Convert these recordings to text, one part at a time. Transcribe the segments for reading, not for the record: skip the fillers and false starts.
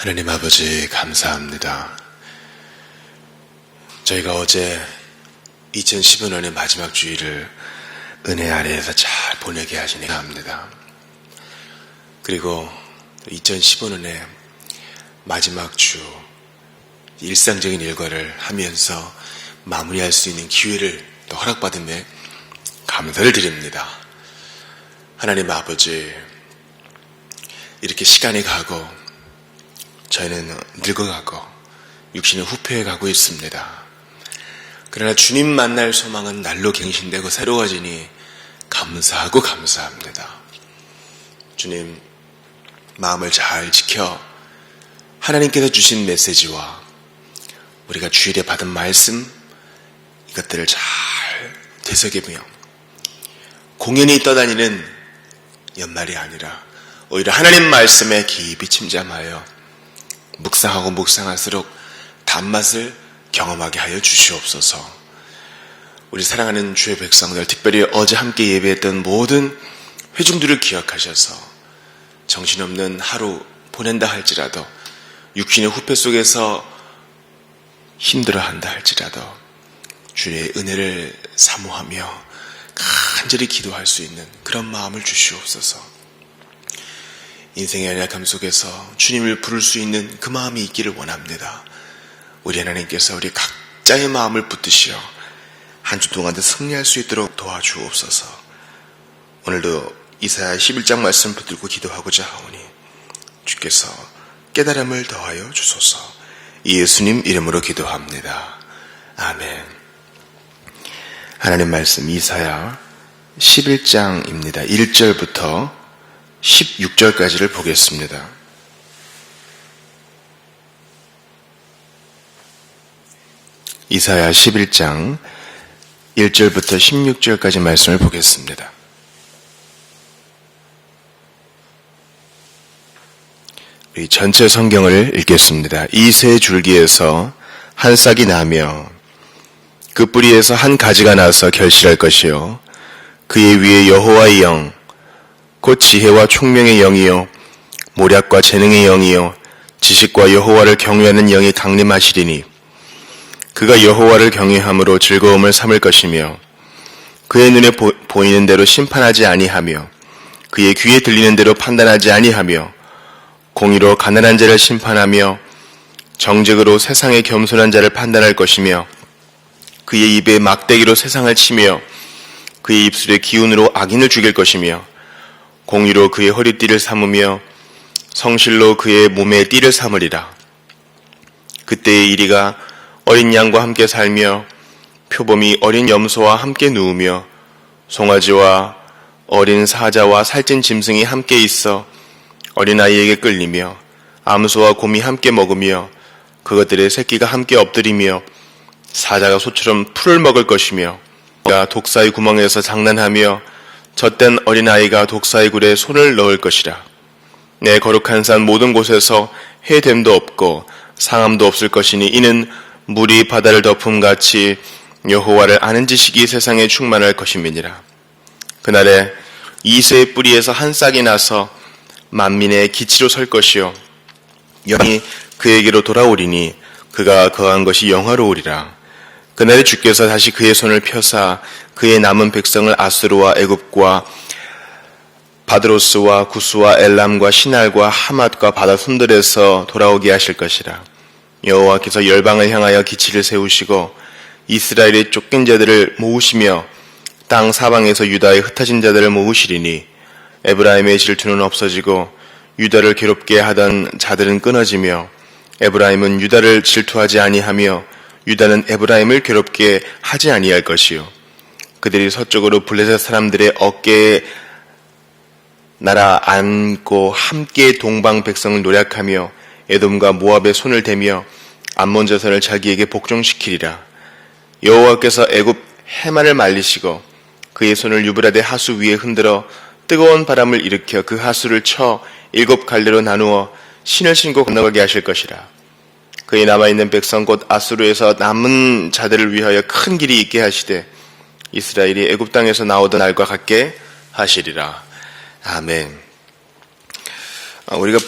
하나님 아버지 감사합니다. 저희가 어제 2015년의 마지막 주일을 은혜 아래에서 잘 보내게 하시니 감사합니다. 그리고 2015년의 마지막 주 일상적인 일과를 하면서 마무리할 수 있는 기회를 또 허락받음에 감사를 드립니다. 하나님 아버지, 이렇게 시간이 가고 저희는 늙어가고 육신은 후퇴해 가고 있습니다. 그러나 주님 만날 소망은 날로 갱신되고 새로워지니 감사하고 감사합니다. 주님, 마음을 잘 지켜 하나님께서 주신 메시지와 우리가 주일에 받은 말씀, 이것들을 잘 되새기며 공연히 떠다니는 연말이 아니라 오히려 하나님 말씀에 깊이 침잠하여 묵상하고 묵상할수록 단맛을 경험하게 하여 주시옵소서. 우리 사랑하는 주의 백성들, 특별히 어제 함께 예배했던 모든 회중들을 기억하셔서 정신없는 하루 보낸다 할지라도, 육신의 후패 속에서 힘들어한다 할지라도 주의 은혜를 사모하며 간절히 기도할 수 있는 그런 마음을 주시옵소서. 인생의 연약함 속에서 주님을 부를 수 있는 그 마음이 있기를 원합니다. 우리 하나님께서 우리 각자의 마음을 붙드시어 한 주 동안 승리할 수 있도록 도와주옵소서. 오늘도 이사야 11장 말씀 붙들고 기도하고자 하오니 주께서 깨달음을 더하여 주소서. 예수님 이름으로 기도합니다. 아멘. 하나님 말씀 이사야 11장입니다. 1절부터 16절까지를 보겠습니다. 이사야 11장 1절부터 16절까지 말씀을 보겠습니다. 우리 전체 성경을 읽겠습니다. 이 새 줄기에서 한 싹이 나며 그 뿌리에서 한 가지가 나서 결실할 것이요 그의 위에 여호와의 영 곧 지혜와 총명의 영이요 모략과 재능의 영이요 지식과 여호와를 경외하는 영이 강림하시리니 그가 여호와를 경외함으로 즐거움을 삼을 것이며 그의 눈에 보이는 대로 심판하지 아니하며 그의 귀에 들리는 대로 판단하지 아니하며 공의로 가난한 자를 심판하며 정직으로 세상의 겸손한 자를 판단할 것이며 그의 입에 막대기로 세상을 치며 그의 입술의 기운으로 악인을 죽일 것이며 공의로 그의 허리띠를 삼으며 성실로 그의 몸에 띠를 삼으리라. 그때의 이리가 어린 양과 함께 살며 표범이 어린 염소와 함께 누우며 송아지와 어린 사자와 살찐 짐승이 함께 있어 어린아이에게 끌리며 암소와 곰이 함께 먹으며 그것들의 새끼가 함께 엎드리며 사자가 소처럼 풀을 먹을 것이며 독사의 구멍에서 장난하며 젖된 어린아이가 독사의 굴에 손을 넣을 것이라. 내 거룩한 산 모든 곳에서 해됨도 없고 상함도 없을 것이니 이는 물이 바다를 덮음같이 여호와를 아는 지식이 세상에 충만할 것임이니라. 그날에 이새의 뿌리에서 한 싹이 나서 만민의 기치로 설 것이요 영이 그에게로 돌아오리니 그가 거한 것이 영화로우리라. 그날에 주께서 다시 그의 손을 펴사 그의 남은 백성을 아수르와 애굽과 바드로스와 구스와 엘람과 시날과 하맛과 바다 손들에서 돌아오게 하실 것이라. 여호와께서 열방을 향하여 기치를 세우시고 이스라엘의 쫓긴 자들을 모으시며 땅 사방에서 유다의 흩어진 자들을 모으시리니 에브라임의 질투는 없어지고 유다를 괴롭게 하던 자들은 끊어지며 에브라임은 유다를 질투하지 아니하며 유다는 에브라임을 괴롭게 하지 아니할 것이요 그들이 서쪽으로 블레셋 사람들의 어깨에 날아 앉고 함께 동방 백성을 노략하며 에돔과 모압의 손을 대며 암몬 자손을 자기에게 복종시키리라. 여호와께서 애굽 해만을 말리시고 그의 손을 유브라데 하수 위에 흔들어 뜨거운 바람을 일으켜 그 하수를 쳐 7 갈래로 나누어 신을 신고 건너가게 하실 것이라. 그의 남아있는 백성 곧 아수르에서 남은 자들을 위하여 큰 길이 있게 하시되 이스라엘이 애굽 땅에서 나오던 날과 같게 하시리라. 아멘. 우리가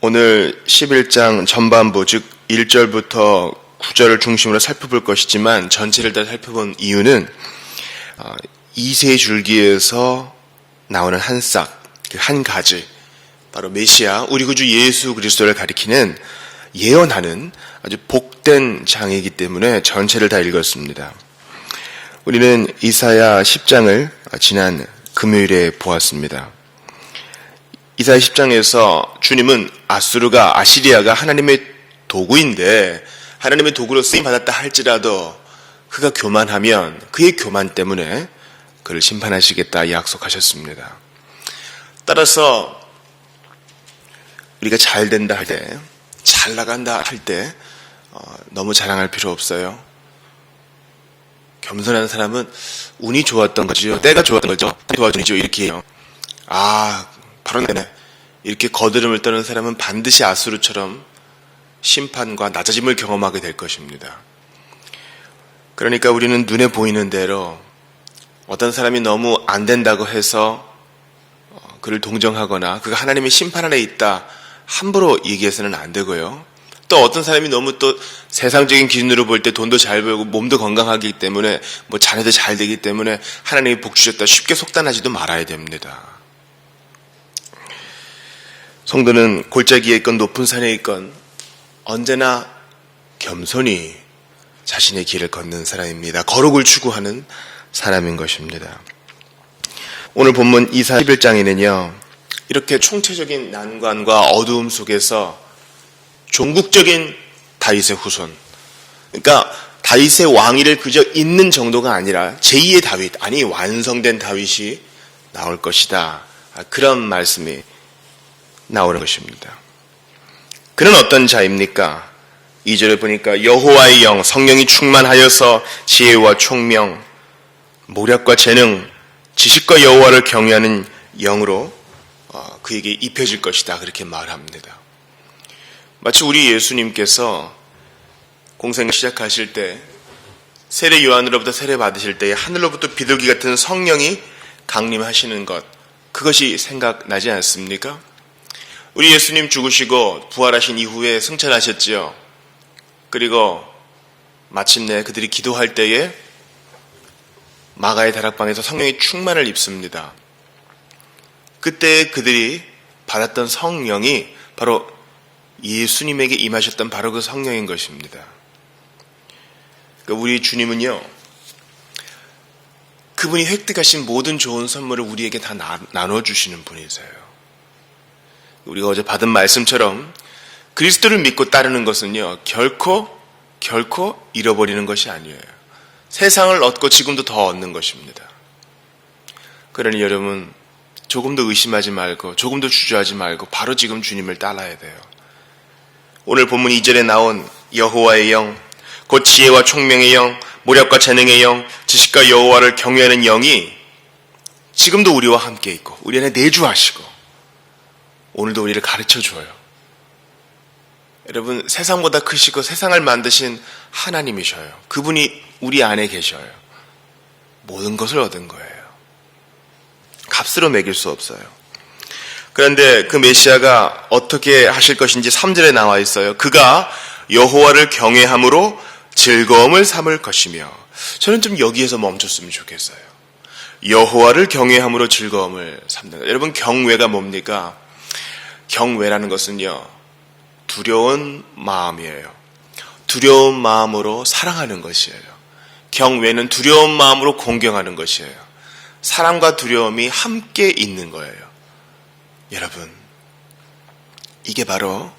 오늘 11장 전반부, 즉 1절부터 9절을 중심으로 살펴볼 것이지만 전체를 다 살펴본 이유는 이세 줄기에서 나오는 한 싹, 그 한 가지, 바로 메시아, 우리 구주 예수 그리스도를 가리키는 예언하는 아주 복된 장이기 때문에 전체를 다 읽었습니다. 우리는 이사야 10장을 지난 금요일에 보았습니다. 이사야 10장에서 주님은 아시리아가 하나님의 도구인데 하나님의 도구로 쓰임받았다 할지라도 그가 교만하면 그의 교만 때문에 그를 심판하시겠다 약속하셨습니다. 따라서 우리가 잘 된다 할 때, 잘 나간다 할 때 너무 자랑할 필요 없어요. 겸손한 사람은 운이 좋았던 거지요. 때가 좋았던 거죠. 도와주죠. 이렇게 해요. 바로 되네. 이렇게 거드름을 떠는 사람은 반드시 아수르처럼 심판과 낮아짐을 경험하게 될 것입니다. 그러니까 우리는 눈에 보이는 대로 어떤 사람이 너무 안 된다고 해서 그를 동정하거나 그가 하나님의 심판 아래 있다 함부로 얘기해서는 안 되고요. 또 어떤 사람이 너무 또 세상적인 기준으로 볼 때 돈도 잘 벌고 몸도 건강하기 때문에 자녀도 잘 되기 때문에 하나님이 복 주셨다 쉽게 속단하지도 말아야 됩니다. 성도는 골짜기에 있건 높은 산에 있건 언제나 겸손히 자신의 길을 걷는 사람입니다. 거룩을 추구하는 사람인 것입니다. 오늘 본문 이사야 11장에는요. 이렇게 총체적인 난관과 어두움 속에서 종국적인 다윗의 후손, 그러니까 다윗의 왕위를 그저 잇는 정도가 아니라 제2의 다윗, 아니 완성된 다윗이 나올 것이다. 그런 말씀이 나오는 것입니다. 그는 어떤 자입니까? 2절에 보니까 여호와의 영, 성령이 충만하여서 지혜와 총명, 모략과 재능, 지식과 여호와를 경외하는 영으로 그에게 입혀질 것이다. 그렇게 말합니다. 마치 우리 예수님께서 공생을 시작하실 때 세례 요한으로부터 세례 받으실 때에 하늘로부터 비둘기 같은 성령이 강림하시는 것, 그것이 생각나지 않습니까? 우리 예수님 죽으시고 부활하신 이후에 승천하셨지요. 그리고 마침내 그들이 기도할 때에 마가의 다락방에서 성령의 충만을 입습니다. 그때 그들이 받았던 성령이 바로 예수님에게 임하셨던 바로 그 성령인 것입니다. 그러니까 우리 주님은요, 그분이 획득하신 모든 좋은 선물을 우리에게 다 나눠주시는 분이세요. 우리가 어제 받은 말씀처럼 그리스도를 믿고 따르는 것은요, 결코 잃어버리는 것이 아니에요. 세상을 얻고 지금도 더 얻는 것입니다. 그러니 여러분, 조금 더 의심하지 말고 조금 더 주저하지 말고 바로 지금 주님을 따라야 돼요. 오늘 본문 2절에 나온 여호와의 영, 곧 지혜와 총명의 영, 모략과 재능의 영, 지식과 여호와를 경외하는 영이 지금도 우리와 함께 있고 우리 안에 내주하시고 오늘도 우리를 가르쳐줘요. 여러분, 세상보다 크시고 세상을 만드신 하나님이셔요. 그분이 우리 안에 계셔요. 모든 것을 얻은 거예요. 값으로 매길 수 없어요. 그런데 그 메시아가 어떻게 하실 것인지 3절에 나와 있어요. 그가 여호와를 경외함으로 즐거움을 삼을 것이며, 저는 좀 여기에서 멈췄으면 좋겠어요. 여호와를 경외함으로 즐거움을 삼는다. 여러분, 경외가 뭡니까? 경외라는 것은요, 두려운 마음이에요. 두려운 마음으로 사랑하는 것이에요. 경외는 두려운 마음으로 공경하는 것이에요. 사랑과 두려움이 함께 있는 거예요. 여러분, 이게 바로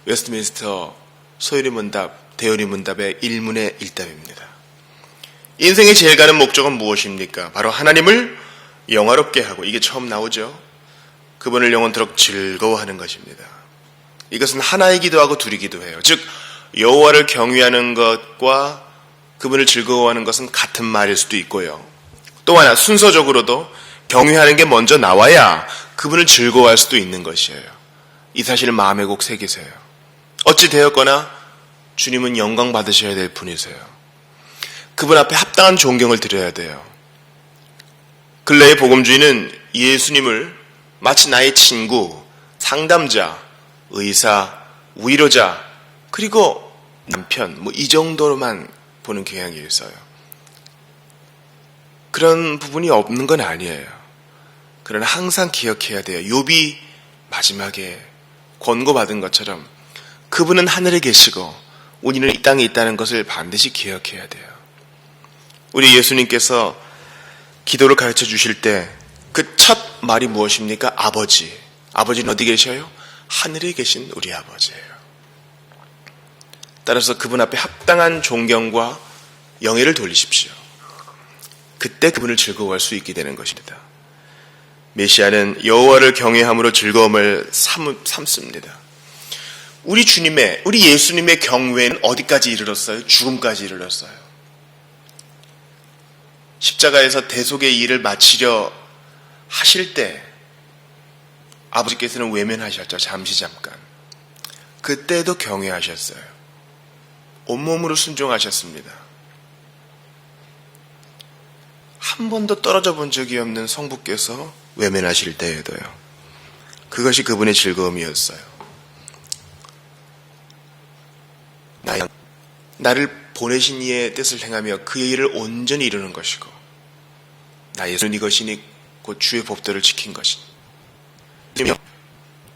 웨스트민스터 소요리 문답, 대요리 문답의 1문의 1답입니다. 인생의 제일 가는 목적은 무엇입니까? 바로 하나님을 영화롭게 하고, 이게 처음 나오죠. 그분을 영원토록 즐거워하는 것입니다. 이것은 하나이기도 하고 둘이기도 해요. 즉 여호와를 경외하는 것과 그분을 즐거워하는 것은 같은 말일 수도 있고요. 또 하나, 순서적으로도 경외하는 게 먼저 나와야 그분을 즐거워할 수도 있는 것이에요. 이 사실을 마음에 꼭 새기세요. 어찌 되었거나 주님은 영광 받으셔야 될 분이세요. 그분 앞에 합당한 존경을 드려야 돼요. 근래의 복음주의는 예수님을 마치 나의 친구, 상담자, 의사, 위로자, 그리고 남편, 이 정도로만 보는 경향이 있어요. 그런 부분이 없는 건 아니에요. 그러나 항상 기억해야 돼요. 욥이 마지막에 권고받은 것처럼 그분은 하늘에 계시고 우리는 이 땅에 있다는 것을 반드시 기억해야 돼요. 우리 예수님께서 기도를 가르쳐 주실 때 그 첫 말이 무엇입니까? 아버지. 아버지는 어디 계셔요? 하늘에 계신 우리 아버지예요. 따라서 그분 앞에 합당한 존경과 영예를 돌리십시오. 그때 그분을 즐거워할 수 있게 되는 것입니다. 메시아는 여호와를 경외함으로 즐거움을 삼습니다. 우리 예수님의 경외는 어디까지 이르렀어요? 죽음까지 이르렀어요. 십자가에서 대속의 일을 마치려 하실 때 아버지께서는 외면하셨죠. 잠깐. 그때도 경외하셨어요. 온몸으로 순종하셨습니다. 한 번도 떨어져 본 적이 없는 성부께서 외면하실 때에도요. 그것이 그분의 즐거움이었어요. 나를 보내신 이의 뜻을 행하며 그의 일을 온전히 이루는 것이고 나의 손이 이것이니 곧 주의 법도를 지킨 것이니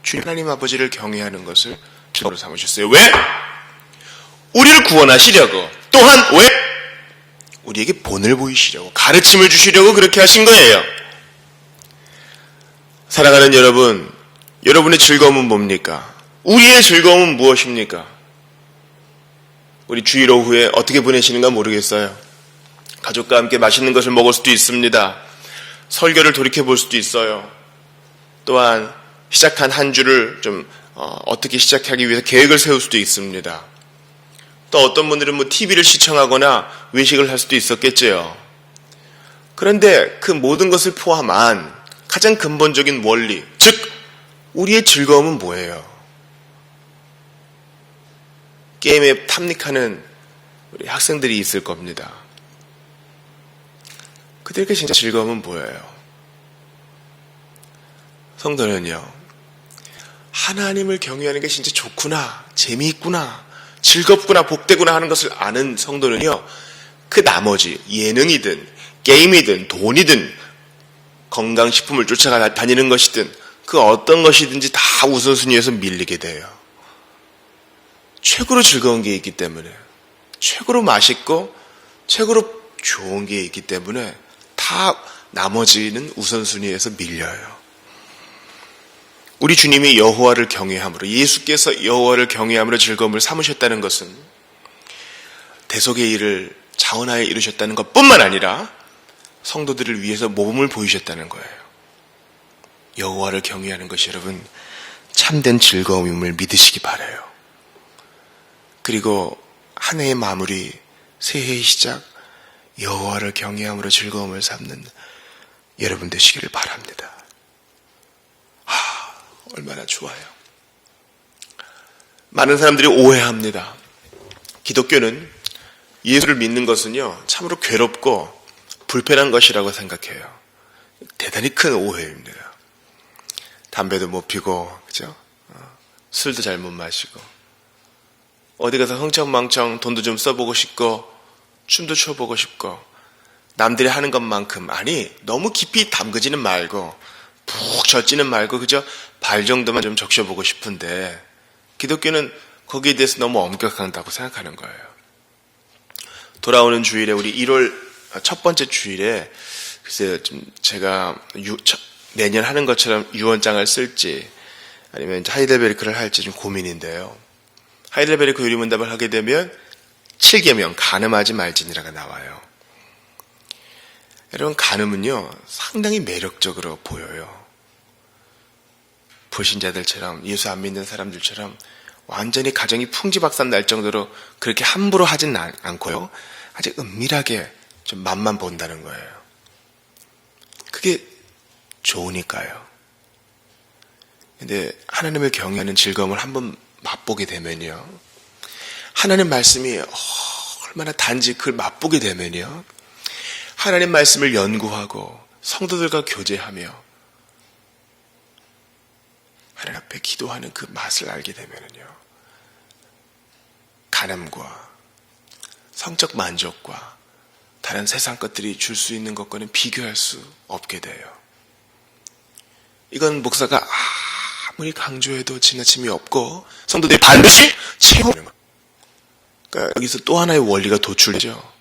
주님 하나님 아버지를 경외하는 것을 즐거움으로 삼으셨어요. 왜? 우리를 구원하시려고, 또한 왜? 우리에게 본을 보이시려고, 가르침을 주시려고 그렇게 하신 거예요. 사랑하는 여러분, 여러분의 즐거움은 뭡니까? 우리의 즐거움은 무엇입니까? 우리 주일 오후에 어떻게 보내시는가 모르겠어요. 가족과 함께 맛있는 것을 먹을 수도 있습니다. 설교를 돌이켜볼 수도 있어요. 또한 시작한 한 주를 좀 어떻게 시작하기 위해서 계획을 세울 수도 있습니다. 또 어떤 분들은 TV를 시청하거나 외식을 할 수도 있었겠죠. 그런데 그 모든 것을 포함한 가장 근본적인 원리, 즉 우리의 즐거움은 뭐예요? 게임에 탐닉하는 우리 학생들이 있을 겁니다. 그들에게 진짜 즐거움은 뭐예요? 성도는요, 하나님을 경외하는 게 진짜 좋구나, 재미있구나, 즐겁구나, 복되구나 하는 것을 아는 성도는요, 그 나머지 예능이든 게임이든 돈이든 건강식품을 쫓아다니는 것이든 그 어떤 것이든지 다 우선순위에서 밀리게 돼요. 최고로 즐거운 게 있기 때문에, 최고로 맛있고 최고로 좋은 게 있기 때문에 다 나머지는 우선순위에서 밀려요. 우리 주님이 여호와를 경외함으로, 예수께서 여호와를 경외함으로 즐거움을 삼으셨다는 것은 대속의 일을 자원하에 이루셨다는 것뿐만 아니라 성도들을 위해서 모범을 보이셨다는 거예요. 여호와를 경외하는 것이 여러분 참된 즐거움임을 믿으시기 바라요. 그리고 한 해의 마무리, 새해의 시작, 여호와를 경외함으로 즐거움을 삼는 여러분 되시기를 바랍니다. 얼마나 좋아요. 많은 사람들이 오해합니다. 기독교는 예수를 믿는 것은요, 참으로 괴롭고 불편한 것이라고 생각해요. 대단히 큰 오해입니다. 담배도 못 피고, 그죠? 술도 잘 못 마시고, 어디 가서 흥청망청 돈도 좀 써보고 싶고, 춤도 춰보고 싶고, 남들이 하는 것만큼, 아니, 너무 깊이 담그지는 말고, 푹 젖지는 말고, 그저 발 정도만 좀 적셔보고 싶은데, 기독교는 거기에 대해서 너무 엄격한다고 생각하는 거예요. 돌아오는 주일에, 우리 1월 첫 번째 주일에, 글쎄요, 좀 제가 매년 하는 것처럼 유언장을 쓸지, 아니면 하이델베르크를 할지 좀 고민인데요. 하이델베르크 유리문답을 하게 되면 7계명, 간음하지 말지니라가 나와요. 여러분, 간음은요, 상당히 매력적으로 보여요. 불신자들처럼, 예수 안 믿는 사람들처럼 완전히 가정이 풍지박산 날 정도로 그렇게 함부로 하진 않고요. 아주 은밀하게 좀 맛만 본다는 거예요. 그게 좋으니까요. 근데 하나님을 경외하는 즐거움을 한번 맛보게 되면요, 하나님 말씀이 얼마나 단지 그걸 맛보게 되면요, 하나님 말씀을 연구하고 성도들과 교제하며 하나님 앞에 기도하는 그 맛을 알게 되면요, 가늠과 성적 만족과 다른 세상 것들이 줄 수 있는 것과는 비교할 수 없게 돼요. 이건 목사가 아무리 강조해도 지나침이 없고 성도들이 반드시 체험하는 것. 그러니까 여기서 또 하나의 원리가 도출되죠.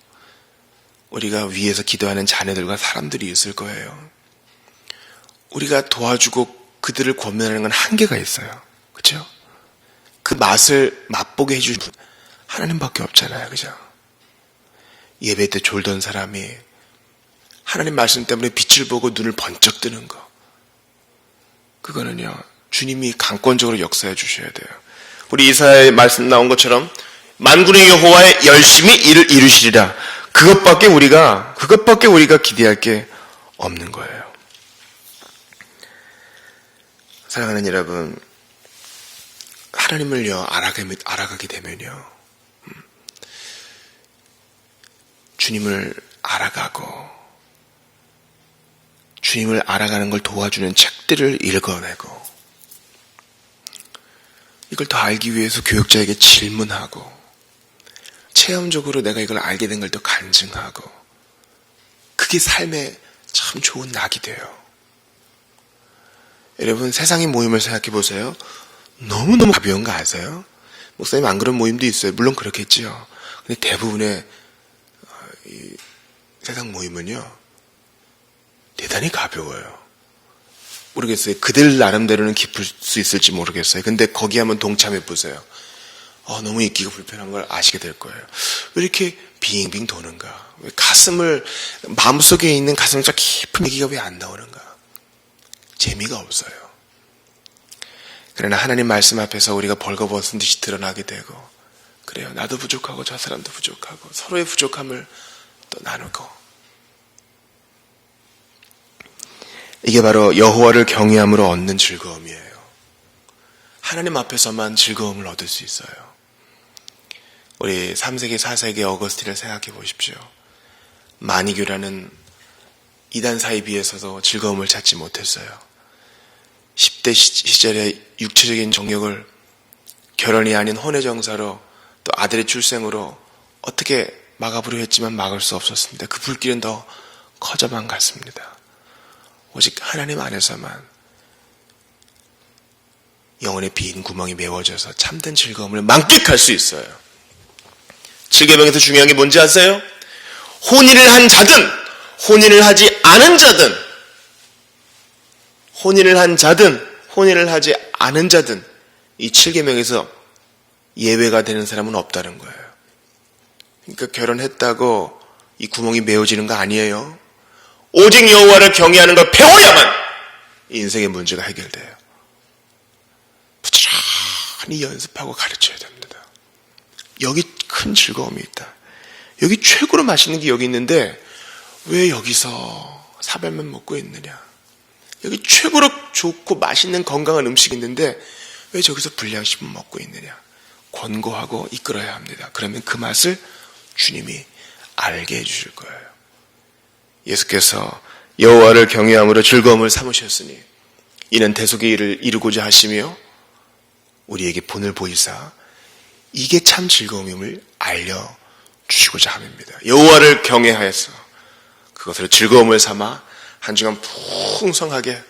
우리가 위에서 기도하는 자녀들과 사람들이 있을 거예요. 우리가 도와주고 그들을 권면하는 건 한계가 있어요. 그렇죠? 그 맛을 맛보게 해줄 분 하나님밖에 없잖아요. 그죠? 예배 때 졸던 사람이 하나님 말씀 때문에 빛을 보고 눈을 번쩍 뜨는 거, 그거는요, 주님이 강권적으로 역사해 주셔야 돼요. 우리 이사야의 말씀 나온 것처럼 만군의 여호와의 열심히 일을 이루시리라. 그것밖에 우리가 기대할 게 없는 거예요. 사랑하는 여러분, 하나님을요, 알아가게 되면요, 주님을 알아가는 걸 도와주는 책들을 읽어내고, 이걸 더 알기 위해서 교육자에게 질문하고, 체험적으로 내가 이걸 알게 된 걸 더 간증하고, 그게 삶에 참 좋은 낙이 돼요. 여러분, 세상의 모임을 생각해 보세요. 너무너무 가벼운 거 아세요? 목사님 안 그런 모임도 있어요. 물론 그렇겠지요. 근데 대부분의 이 세상 모임은요, 대단히 가벼워요. 모르겠어요. 그들 나름대로는 깊을 수 있을지 모르겠어요. 근데 거기 한번 동참해 보세요. 너무 있기가 불편한 걸 아시게 될 거예요. 왜 이렇게 빙빙 도는가? 왜 마음속에 있는 가슴 속 깊은 얘기가 왜 안 나오는가? 재미가 없어요. 그러나 하나님 말씀 앞에서 우리가 벌거벗은 듯이 드러나게 되고, 그래요. 나도 부족하고 저 사람도 부족하고 서로의 부족함을 또 나누고, 이게 바로 여호와를 경외함으로 얻는 즐거움이에요. 하나님 앞에서만 즐거움을 얻을 수 있어요. 우리 3세기 4세기 어거스틴을 생각해 보십시오. 마니교라는 이단사에 비해서도 즐거움을 찾지 못했어요. 10대 시절의 육체적인 정욕을 결혼이 아닌 혼외정사로 또 아들의 출생으로 어떻게 막아보려 했지만 막을 수 없었습니다. 그 불길은 더 커져만 갔습니다. 오직 하나님 안에서만 영혼의 빈 구멍이 메워져서 참된 즐거움을 만끽할 수 있어요. 7계명에서 중요한 게 뭔지 아세요? 혼인을 한 자든 혼인을 하지 않은 자든, 혼인을 한 자든 혼인을 하지 않은 자든 이 7계명에서 예외가 되는 사람은 없다는 거예요. 그러니까 결혼했다고 이 구멍이 메워지는 거 아니에요. 오직 여호와를 경외하는 걸 배워야만 인생의 문제가 해결돼요. 부지런히 연습하고 가르쳐야 됩니다. 여기 큰 즐거움이 있다. 여기 최고로 맛있는 게 여기 있는데 왜 여기서 사발만 먹고 있느냐. 여기 최고로 좋고 맛있는 건강한 음식이 있는데 왜 저기서 불량식품 먹고 있느냐. 권고하고 이끌어야 합니다. 그러면 그 맛을 주님이 알게 해주실 거예요. 예수께서 여호와를 경외함으로 즐거움을 삼으셨으니 이는 대속의 일을 이루고자 하시며 우리에게 본을 보이사 이게 참 즐거움임을 알려주시고자 함입니다. 여호와를 경외하여서 그것을 즐거움을 삼아 한 주간 풍성하게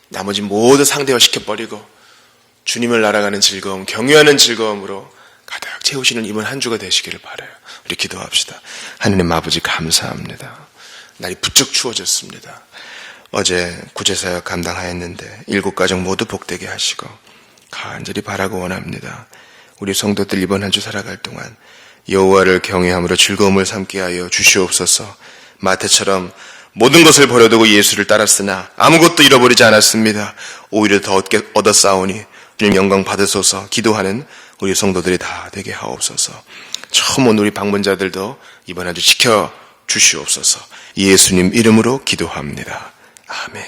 나머지 모두 상대화시켜버리고 주님을 날아가는 즐거움, 경외하는 즐거움으로 가득 채우시는 이번 한 주가 되시기를 바라요. 우리 기도합시다. 하느님 아버지 감사합니다. 날이 부쩍 추워졌습니다. 어제 구제사역 감당하였는데 7가정 모두 복되게 하시고 간절히 바라고 원합니다. 우리 성도들 이번 한 주 살아갈 동안 여호와를 경외함으로 즐거움을 삼게 하여 주시옵소서. 마태처럼 모든 것을 버려두고 예수를 따랐으나 아무것도 잃어버리지 않았습니다. 오히려 더 얻어 싸우니 주님 영광 받으소서. 기도하는 우리 성도들이 다 되게 하옵소서. 처음 온 우리 방문자들도 이번 한 주 지켜 주시옵소서. 예수님 이름으로 기도합니다. 아멘.